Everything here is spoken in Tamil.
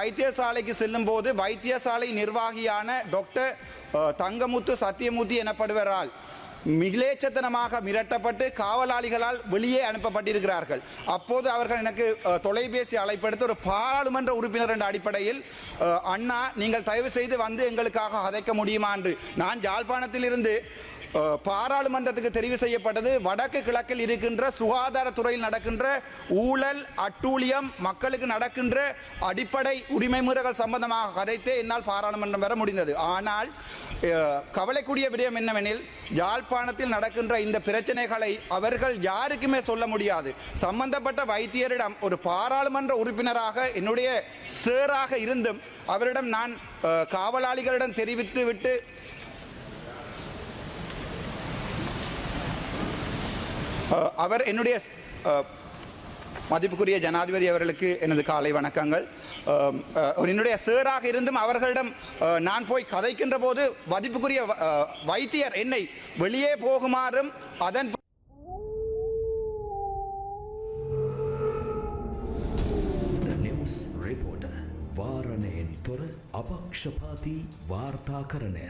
வைத்தியசாலைக்கு செல்லும் போது வைத்தியசாலை நிர்வாகியான டாக்டர் தங்கமுத்து சத்தியமூர்த்தி எனப்படுவரால் மிலேச்சத்தனமாக மிரட்டப்பட்டு காவலாளிகளால் வெளியே அனுப்பப்பட்டிருக்கிறார்கள். அப்போது அவர்கள் எனக்கு தொலைபேசி அழைப்படுத்த ஒரு பாராளுமன்ற உறுப்பினர் என்ற அடிப்படையில் அண்ணா நீங்கள் தயவு செய்து வந்து எங்களுக்காக அதைக்க முடியுமா என்று நான் யாழ்ப்பாணத்திலிருந்து பாராளுமன்றத்துக்கு தெரிவு செய்யப்பட்டது. வடக்கு கிழக்கில் இருக்கின்ற சுகாதாரத்துறையில் நடக்கின்ற ஊழல் அட்டூழியம் மக்களுக்கு நடக்கின்ற அடிப்படை உரிமை மீறல்கள் சம்பந்தமாக கதைத்தே என்னால் பாராளுமன்றம் வர முடிந்தது. ஆனால் கவலைக்குரிய விடயம் என்னவெனில் யாழ்ப்பாணத்தில் நடக்கின்ற இந்த பிரச்சனைகளை அவர்கள் யாருக்குமே சொல்ல முடியாது. சம்பந்தப்பட்ட வைத்தியரிடம் ஒரு பாராளுமன்ற உறுப்பினராக என்னுடைய சேராக இருந்தும் அவரிடம் நான் காவலாளிகளிடம் தெரிவித்து விட்டு அவர் என்னுடைய மதிப்புக்குரிய ஜனாதிபதி அவர்களுக்கு எனது காலை வணக்கங்கள். என்னுடைய சேராக இருந்தும் அவர்களிடம் நான் போய் கதைக்கின்ற போது மதிப்புக்குரிய வைத்தியர் என்னை வெளியே போகுமாறும் அதன் රිපෝට වාරණයෙන් තොර අපක්ෂපාති වාර්තාකරණය